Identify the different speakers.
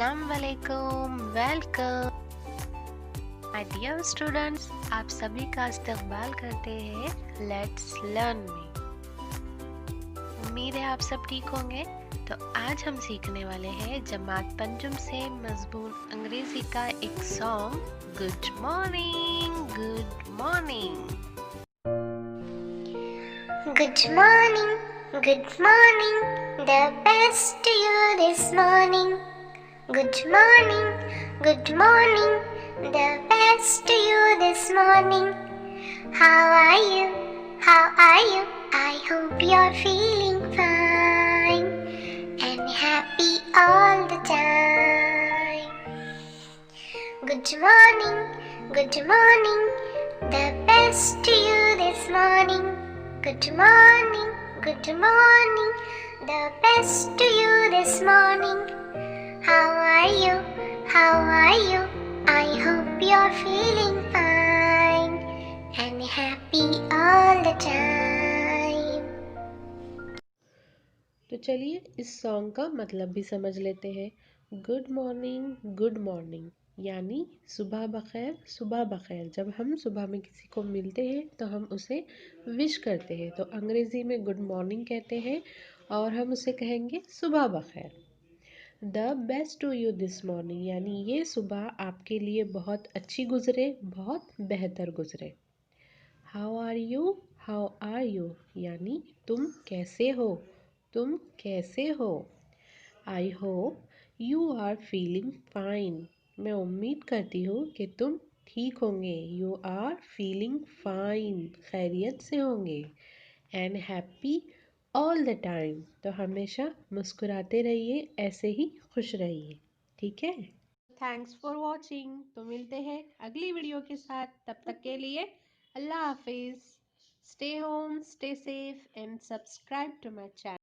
Speaker 1: अस्सलाम वालेकुम, welcome my dear students. आप सभी का इस्तकबाल करते हैं लेट्स लर्न में। उम्मीद है आप सब ठीक होंगे। तो आज हम सीखने वाले हैं जमात पंजुम से मजबून अंग्रेजी का एक song good morning good morning.
Speaker 2: Good morning, good morning, the best to you this morning. Good morning, good morning, the best to you this morning. How are you? How are you? I hope you're feeling fine and happy all the time. Good morning, good morning, the best to you this morning. Good morning, good morning, the best to you this morning. How are you? How are you? I hope you're feeling fine and happy all the time.
Speaker 3: तो चलिए इस song का मतलब भी समझ लेते हैं। Good morning यानी सुबह बखैर, सुबह बखैर। जब हम सुबह में किसी को मिलते हैं तो हम उसे विश करते हैं, तो अंग्रेज़ी में गुड मॉर्निंग कहते हैं और हम उसे कहेंगे सुबह बखैर। The best to you this morning यानी ये सुबह आपके लिए बहुत अच्छी गुजरे, बहुत बेहतर गुजरे। हाउ आर यू यानी तुम कैसे हो, तुम कैसे हो। I hope you are feeling fine, मैं उम्मीद करती हूँ कि तुम ठीक होंगे। यू आर फीलिंग फाइन, खैरियत से होंगे। And happy all the time, तो हमेशा मुस्कुराते रहिए, ऐसे ही खुश रहिए। ठीक है। Thanks for watching. तो मिलते हैं अगली वीडियो के साथ, तब तक के लिए अल्लाह हाफिज़। Stay home, stay safe and subscribe to my channel.